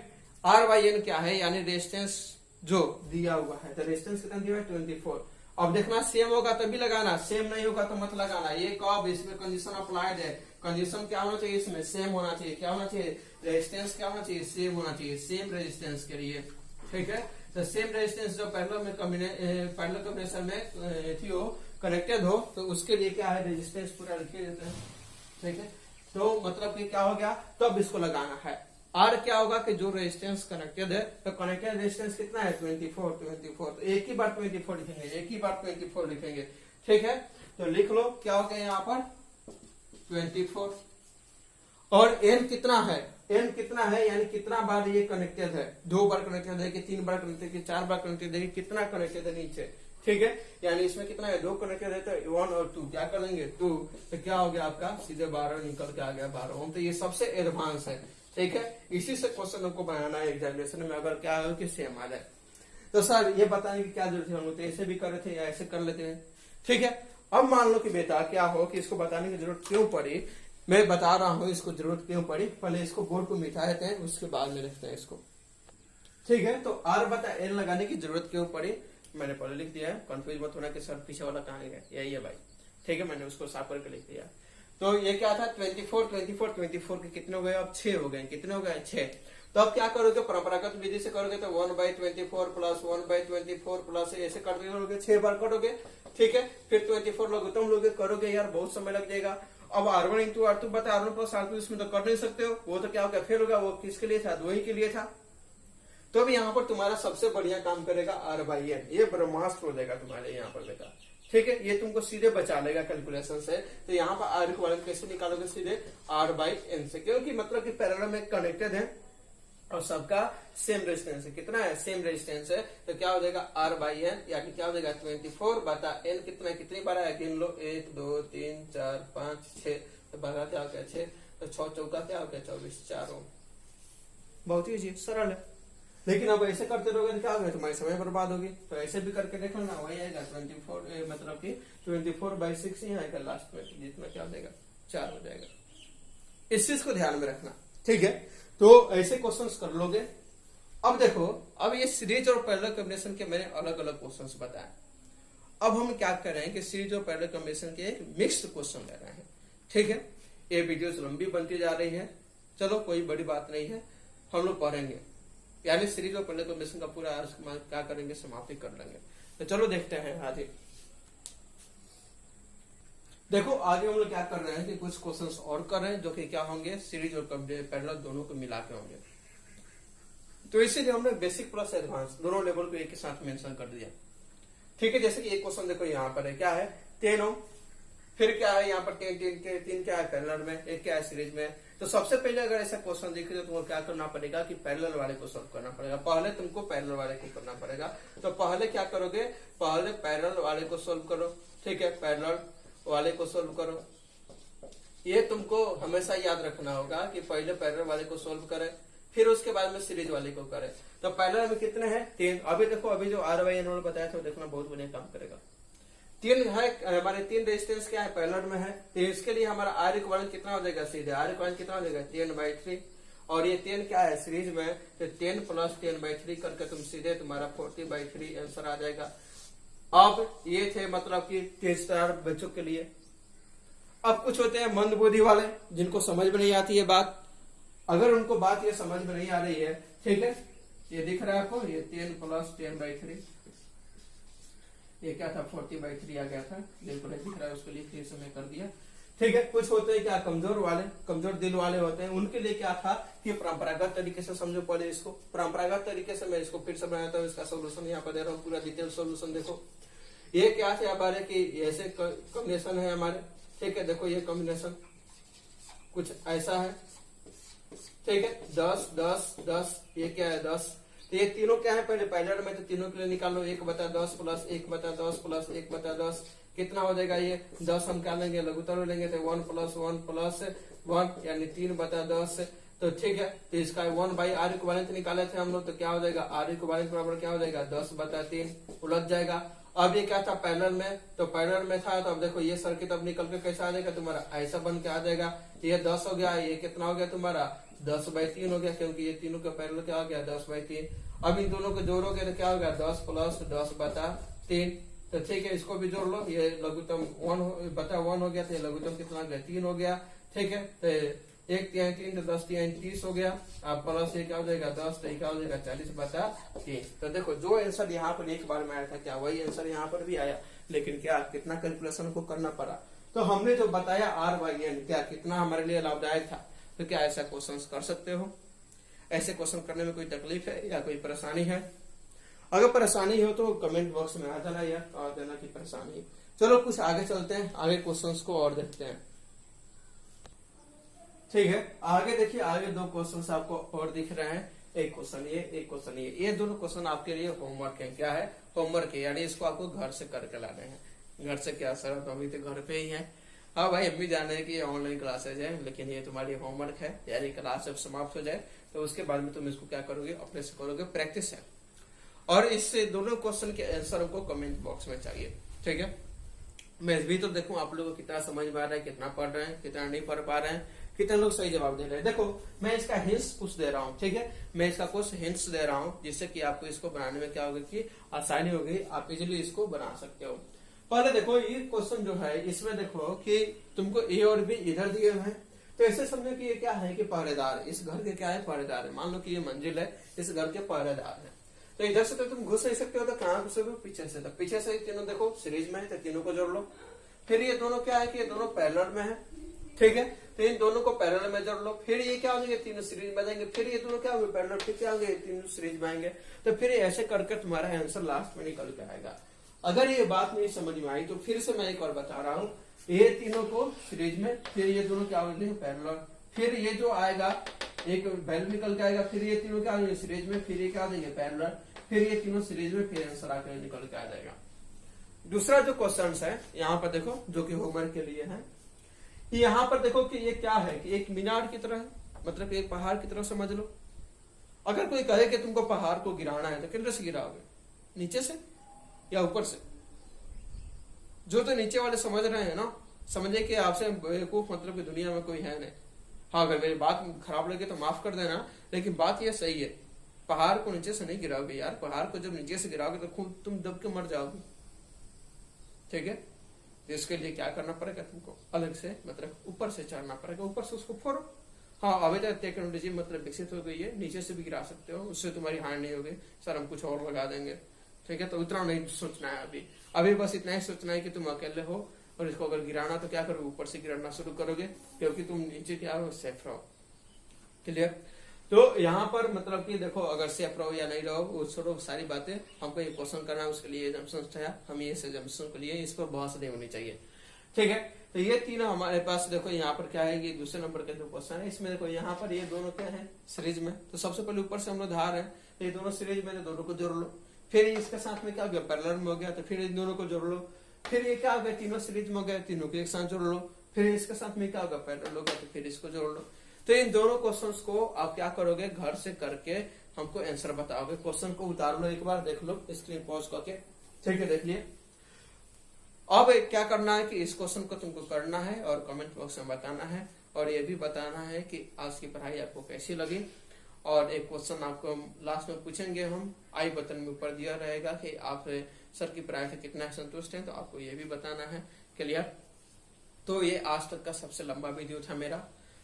R बाई एन क्या है, यानी रेजिस्टेंस जो दिया हुआ है, तो रेजिस्टेंस कितना दिया है 24। अब देखना सेम होगा तभी लगाना, सेम नहीं होगा तो मत लगाना। ये कब इसमें कंडीशन अप्लाइड है, कंडीशन क्या होना चाहिए, इसमें सेम होना चाहिए। क्या होना चाहिए, रेजिस्टेंस क्या होना चाहिए, सेम होना चाहिए, सेम रेजिस्टेंस के लिए, ठीक है। तो सेम रेजिस्टेंस जो पैरेलल कॉम्बिनेशन में थी हो, कनेक्टेड हो, तो उसके लिए क्या है रेजिस्टेंस पूरा लिखे देते हैं, ठीक है। तो मतलब कि क्या हो गया, तब इसको लगाना है। आर क्या होगा कि जो रेजिस्टेंस कनेक्टेड है, तो कनेक्टेड रेजिस्टेंस कितना है 24। तो एक ही बार 24 लिखेंगे, एक ही बार 24 लिखेंगे, ठीक है। तो लिख लो क्या हो गया यहाँ पर 24। और एन कितना है, एन कितना है यानी कितना बार ये कनेक्टेड है, 2 बार कनेक्टेड है कि 3 बार कनेक्टेड है कि 4 बार कनेक्टेड है कि कितना कनेक्टेड है नीचे, ठीक है। यानी इसमें कितना है 2 कनेक्टेड है तो 1 और 2 क्या कर लेंगे 2, तो क्या हो गया आपका सीधे 12 निकल के आ गया 12 ओम। तो ये सबसे एडवांस है, ठीक है। इसी से क्वेश्चन को बनाना है एग्जामिनेशन में, अगर क्या हो कि सेम आ जाए। तो सर ये बताने की क्या जरूरत है, हम लोग तो ऐसे भी कर रहे थे या ऐसे कर लेते हैं, ठीक है। अब मान लो कि बेटा क्या हो कि इसको बताने की जरूरत क्यों पड़ी, मैं बता रहा हूँ इसको जरूरत क्यों पड़ी। पहले इसको बोर्ड को मिटा देते हैं, उसके बाद में लिखते हैं इसको, ठीक है। तो R बटा N लगाने की जरूरत क्यों पड़ी, मैंने पहले लिख दिया है, कंफ्यूज मत होना कि सर पीछे वाला कहाँ गया, यही है भाई, ठीक है। मैंने उसको साफ करके लिख दिया। तो ये क्या था 24 के कितने हो गए, अब 6 हो गए, कितने हो गए 6। तो अब क्या करोगे, परंपरागत विधि से करोगे तो 1/24 प्लस 1/24 प्लस ऐसे करते रहोगे, 6 बार करोगे, ठीक है। फिर 24 लघुत्तम लोगे, करोगे यार बहुत समय लग जाएगा। अब R1 इंटू R2 बता R1 प्लस R2 इसमें तो कर नहीं सकते हो, वो तो क्या होगा फेल होगा, वो किसके लिए था, 2 ही के लिए था। तो अब यहाँ पर तुम्हारा सबसे बढ़िया काम करेगा R बाई एन, ये ब्रह्मास्त्र हो जाएगा तुम्हारे यहाँ पर बेटा, ठीक है। ये तुमको सीधे बचा लेगा कैलकुलेशन से। तो यहाँ पर R इक्विवेलेंट कैसे निकालोगे, सीधे R बाई एन से, क्योंकि मतलब कि पैरेलल में कनेक्टेड है और सबका सेम रेजिस्टेंस है, कितना है सेम रेजिस्टेंस है। तो क्या हो जाएगा R बाई एन, यानी क्या हो जाएगा 24 बता एन कितना है, कितनी बार है गिन लो 1 2 3 4 5 6, तो बारह क्या हो गया 6, तो 6 चौका क्या हो गया 24, 4 ओम। बहुत ही सरल है। लेकिन अब ऐसे करते रहोगे तो क्या होगा, तुम्हारी समय बर्बाद होगी। तो ऐसे भी करके देखो ना, वही आएगा 24 मतलब कि 24/6 ही आएगा लास्ट में, जितना क्या हो जाएगा 4 हो जाएगा। इस चीज को ध्यान में रखना, ठीक है। तो ऐसे क्वेश्चंस कर लोगे। अब देखो, अब ये सीरीज और पैरेलल कॉम्बिनेशन के मैंने अलग अलग क्वेश्चंस बताए। अब हम क्या कर रहे हैं कि सीरीज और पैरेलल कॉम्बिनेशन के एक मिक्स्ड क्वेश्चन ले रहे हैं, ठीक है। ये वीडियोस लंबी बनती जा रही है, चलो कोई बड़ी बात नहीं है, हम लोग पढ़ेंगे, यानी सीरीज और पैरेलल कॉम्बिनेशन का पूरा क्या करेंगे, समाप्ति कर लेंगे। तो चलो देखते हैं आगे। देखो आगे हम लोग क्या कर रहे हैं कि कुछ क्वेश्चंस और कर रहे हैं जो कि क्या होंगे, सीरीज और पैरेलल दोनों को मिला के होंगे। तो इसीलिए हमने बेसिक प्लस एडवांस दोनों लेवल को एक के साथ मेंशन कर दिया, ठीक है। जैसे कि एक क्वेश्चन देखो यहाँ पर है, क्या है 10 ओम, फिर क्या है यहाँ पर 10 क्या है पैरेलल में, एक क्या है सीरीज में। तो सबसे पहले अगर ऐसा क्वेश्चन दिखे तो तुमको क्या करना पड़ेगा कि पैरेलल वाले को सॉल्व करना पड़ेगा। पहले तुमको पैरेलल वाले को करना पड़ेगा। तो पहले क्या करोगे, पहले पैरेलल वाले को सॉल्व करो, ठीक है। पैरेलल वाले को सॉल्व करो, ये तुमको हमेशा याद रखना होगा कि पहले पैरेलल वाले को सॉल्व करें, फिर उसके बाद में सीरीज वाले को करें। तो पैरेलल में कितने हैं 3। अभी देखो, अभी जो R बाई एन बताया था देखना बहुत बढ़िया काम करेगा। 3 है हमारे, 3 रेजिस्टेंस क्या है पैरेलल में है। तो इसके लिए हमारा R इक्विवेलेंट कितना हो जाएगा, सीधे R इक्विवेलेंट कितना हो जाएगा 10/3। और ये 10 क्या है सीरीज में, तो 10 प्लस 10/3 करके तुम सीधे तुम्हारा 40/3 आंसर आ जाएगा। अब ये थे मतलब कि तेज तर्रार बच्चों के लिए। अब कुछ होते हैं मंद बुद्धि वाले, जिनको समझ में नहीं आती है बात। अगर उनको बात ये समझ में नहीं आ रही है, ठीक है, ये दिख रहा है आपको, ये 10 + 10/3, ये क्या था 40/3 आ गया था, जिनको नहीं दिख रहा है उसके लिए फिर से मैं कर दिया, ठीक है। कुछ होते हैं क्या कमजोर वाले, कमजोर दिल वाले होते हैं, उनके लिए क्या था कि परंपरागत तरीके से समझो। पहले इसको परंपरागत तरीके से मैं इसको फिर से बनाता हूँ, इसका सोल्यूशन यहाँ पर दे रहा हूँ, पूरा डिटेल सोल्यूशन देखो। ये क्या थे हमारे कि ऐसे कॉम्बिनेशन है हमारे, ठीक है। देखो ये कॉम्बिनेशन कुछ ऐसा है, ठीक है, 10 10 10, ये क्या है 10। तो ये तीनों क्या है पहले पायलट में, तो तीनों के लिए निकाल लो, 1/10 + 1/10 + 1/10 कितना हो जाएगा, ये 10 हम क्या लेंगे लघुत्तर लेंगे, तो 1 + 1 + 1 यानी 3/10। तो ठीक है, तो इसका 1/r इक्विवेलेंट निकाले थे हम लोग, तो क्या हो जाएगा r इक्विवेलेंट बराबर क्या हो जाएगा 10/3, उलझ जाएगा। अब ये क्या था पैरेलल में, तो पैरेलल में था, तो अब देखो ये सर्किट अब निकल के कैसा आ जाएगा तुम्हारा, ऐसा बन के आ जाएगा। ये 10 हो गया, ये कितना हो गया तुम्हारा 10/3 हो गया, क्योंकि ये तीनों का पैरेलल क्या हो गया 10/3। अब इन दोनों को जोड़ोगे तो क्या हो गया 10 + 10/3। तो ठीक है, इसको भी जोड़ लो, ये लघुत्तम 1/1 हो गया, तो लघुत्तम कितना हो गया 3 हो गया, ठीक है। तो 1 3 3 तो 10 3 30 हो गया, अब प्लस ये क्या हो जाएगा 10, तो क्या हो जाएगा 40/3। तो देखो जो आंसर यहाँ पर एक बार में आया था, क्या वही आंसर यहाँ पर भी आया, लेकिन क्या कितना कैलकुलेशन को करना पड़ा। तो हमने जो बताया R/N क्या कितना हमारे लिए लाभदायक था। तो क्या ऐसा क्वेश्चन कर सकते हो? ऐसे क्वेश्चन करने में कोई तकलीफ है या कोई परेशानी है? अगर परेशानी हो तो कमेंट बॉक्स में आ जाना या कह देना की परेशानी। चलो कुछ आगे चलते हैं, आगे क्वेश्चंस को और देखते हैं, ठीक है। आगे देखिए, आगे 2 क्वेश्चंस आपको और दिख रहे हैं, एक क्वेश्चन ये, एक क्वेश्चन ये दोनों क्वेश्चन आपके लिए होमवर्क है। क्या है होमवर्क है, यानी इसको आपको घर से करके लाने हैं। घर से क्या सर, तो अभी तो घर पे ही है। हाँ भाई, हम भी जान रहे हैं कि ऑनलाइन क्लासेज है, लेकिन ये तुम्हारी होमवर्क है, यानी क्लास जब समाप्त हो जाए तो उसके बाद में तुम इसको क्या करोगे, अपने से करोगे, प्रैक्टिस है। और इससे दोनों क्वेश्चन के आंसर हमको कमेंट बॉक्स में चाहिए, ठीक है। मैं भी तो देखूं आप लोगों को कितना समझ में आ रहा है, कितना पढ़ रहे हैं, कितना नहीं पढ़ पा रहे हैं, कितने लोग सही जवाब दे रहे हैं। देखो मैं इसका हिंट्स कुछ दे रहा हूँ, ठीक है, मैं इसका कुछ हिंट्स दे रहा हूँ, जिससे कि आपको इसको बनाने में क्या होगा कि आसानी होगी, आप इजिली इसको बना सकते हो। पहले देखो ये क्वेश्चन जो है, इसमें देखो कि तुमको ए और बी इधर दिए हुए हैं, तो ऐसे समझो कि ये क्या है कि पहरेदार है, इस घर के क्या है पहरेदार है। मान लो कि ये मंजिल है, इस घर के पहरेदार है। तो इधर से तो तुम घुस नहीं सकते हो, तो कहाँ घुसोगे, पीछे से। तो पीछे से तीनों देखो सीरीज में है, तो तीनों को जोड़ लो। फिर ये दोनों क्या है कि ये दोनों पैरेलल में है, ठीक है, तो इन दोनों को पैरेलल में जोड़ लो। फिर ये क्या होंगे, तीनों सीरीज में जाएंगे, फिर ये दोनों क्या होंगे पैरेलल, फिर क्या होंगे तीनों सीरीज में आएंगे। तो फिर ऐसे करके तुम्हारा आंसर लास्ट में निकल के आएगा। अगर ये बात नहीं समझ में आई तो फिर से मैं एक और बता रहा हूँ, ये तीनों को सीरीज में, फिर ये दोनों क्या होंगे पैरेलल, फिर ये जो आएगा एक वैल्यू निकल के आएगा, फिर ये तीनों क्या होंगे सीरीज में, फिर ये क्या देंगे पैरेलल, फिर ये तीनों सीरीज में, फिर आंसर आकर निकल के आ जाएगा। दूसरा जो क्वेश्चन है यहाँ पर देखो, जो कि होमवर्क के लिए है, यहाँ पर देखो कि ये क्या है कि एक मीनार की तरह है, मतलब एक पहाड़ की तरह समझ लो। अगर कोई कहे कि तुमको पहाड़ को गिराना है, तो किधर से गिराओगे, नीचे से या ऊपर से? जो तो नीचे वाले समझ रहे हैं ना, समझे कि आपसे बेवकूफ मतलब कि दुनिया में कोई है नहीं। हाँ, अगर मेरी बात खराब लगे तो माफ कर देना, लेकिन बात यह सही है, पहाड़ को नीचे से नहीं गिराओगे यार। पहाड़ को जब नीचे से गिराओगे तो खूब तुम दब के मर जाओगे, ठीक है। तो इसके लिए क्या करना पड़ेगा, तुमको अलग से मतलब ऊपर से चढ़ना पड़ेगा, ऊपर से उसको फोड़ो। हाँ, अभी तक टेक्नोलॉजी मतलब विकसित हो गई है, नीचे से भी गिरा सकते हो, उससे तुम्हारी हानि नहीं होगी। सर हम कुछ और लगा देंगे, ठीक है, तो उतना नहीं सोचना है अभी। अभी बस इतना ही सोचना है कि तुम अकेले हो और इसको अगर गिराना तो क्या करोगे, ऊपर से गिराना शुरू करोगे, क्योंकि तुम नीचे क्या हो, सेफ रहो। क्लियर? तो यहाँ पर मतलब कि देखो, अगर सेफ रहो या नहीं रहो वो छोड़ो, सारी बातें हमको ये क्वेश्चन करना है, उसके लिए एजम्पशन है, हम ये एजम्पशन के लिए इस पर बहस नहीं होनी चाहिए, ठीक है। तो ये तीनों हमारे पास देखो, यहाँ पर क्या है, ये दूसरे नंबर के जो क्वेश्चन है, इसमें देखो यहाँ पर ये दोनों क्या है सीरीज में। तो सबसे पहले ऊपर से हम लोग धार है, तो ये दोनों सीरीज में, दोनों को जोड़ लो। फिर इसके साथ में क्या हो गया, पैरेलल में हो गया, तो फिर इन दोनों को जोड़ लो। फिर ये क्या हो गया, तीनों सीरीज में हो गया, तीनों को एक साथ जोड़ लो। फिर इसके साथ में क्या होगा, पैरेलल होगा, तो फिर इसको जोड़ लो। तो इन दोनों क्वेश्चंस को आप क्या करोगे, घर से करके हमको आंसर बताओगे। क्वेश्चन को उतार लो, एक बार देख लो स्क्रीन पॉज करके, ठीक है, देख लिए। अब क्या करना है कि इस क्वेश्चन को तुमको करना है और कमेंट बॉक्स में बताना है, और ये भी बताना है कि आज की पढ़ाई आपको कैसी लगी। और एक क्वेश्चन आपको लास्ट में पूछेंगे हम, आई बटन में ऊपर दिया रहेगा कि आप सर की पढ़ाई से कितना संतुष्ट हैं, तो आपको ये भी बताना है। क्लियर? तो ये आज तक का सबसे लंबा वीडियो था मेरा।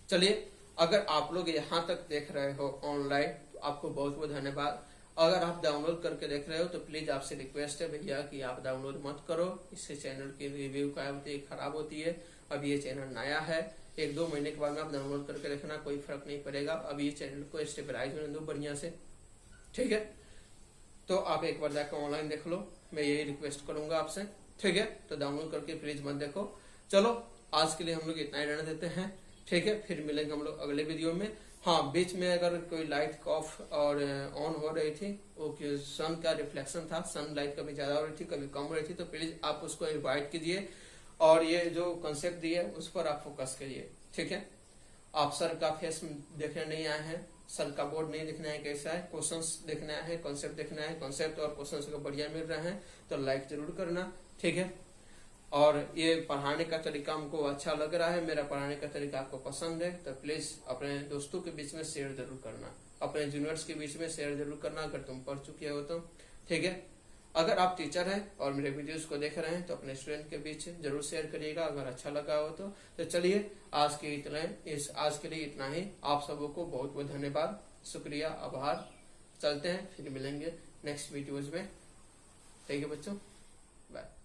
चलिए, अगर आप लोग यहाँ तक देख रहे हो ऑनलाइन तो आपको बहुत बहुत धन्यवाद। अगर आप डाउनलोड करके देख रहे हो तो प्लीज आपसे रिक्वेस्ट है भैया कि आप डाउनलोड मत करो, इससे चैनल की रिव्यू क्या होती है, खराब होती है। अब ये चैनल नया है, 1-2 महीने के बाद में आप डाउनलोड करके देखना, कोई फर्क नहीं पड़ेगा। अब ये चैनल को स्टेबलाइज होने दो बढ़िया से, ठीक है? तो आप एक बार जाकर ऑनलाइन देख लो, मैं यही रिक्वेस्ट करूंगा आपसे, ठीक है? तो डाउनलोड करके प्लीज मत देखो। चलो, आज के लिए हम लोग इतना ही रहने देते हैं, ठीक है? फिर मिलेंगे हम लोग अगले वीडियो में। हाँ, बीच में अगर कोई लाइट ऑफ और ऑन हो रही थी, ओके, सन का रिफ्लेक्शन था, सन लाइट कभी ज्यादा हो रही थी कभी कम हो रही थी, तो प्लीज आप उसको अवॉइड कीजिए और ये जो कंसेप्ट दिए उस पर आप फोकस करिए, ठीक है? आप सर का फेस देखने नहीं आए हैं, सर का बोर्ड नहीं देखना है कैसा है, क्वेश्चंस देखना है, कॉन्सेप्ट देखना है, कॉन्सेप्ट और क्वेश्चंस को बढ़िया मिल रहे हैं तो लाइक जरूर करना, ठीक है? और ये पढ़ाने का तरीका हमको अच्छा लग रहा है, मेरा पढ़ाने का तरीका आपको पसंद है तो प्लीज अपने दोस्तों के बीच में शेयर जरूर करना, अपने जूनियर्स के बीच में शेयर जरूर करना अगर तुम पढ़ चुके हो तो, ठीक है? अगर आप टीचर हैं और मेरे वीडियोस को देख रहे हैं तो अपने स्टूडेंट के बीच जरूर शेयर करिएगा अगर अच्छा लगा हो तो चलिए, आज के लिए इतना ही। आप सबों को बहुत बहुत धन्यवाद, शुक्रिया, आभार। चलते हैं, फिर मिलेंगे नेक्स्ट वीडियोज में। ठीक है बच्चों, बाय।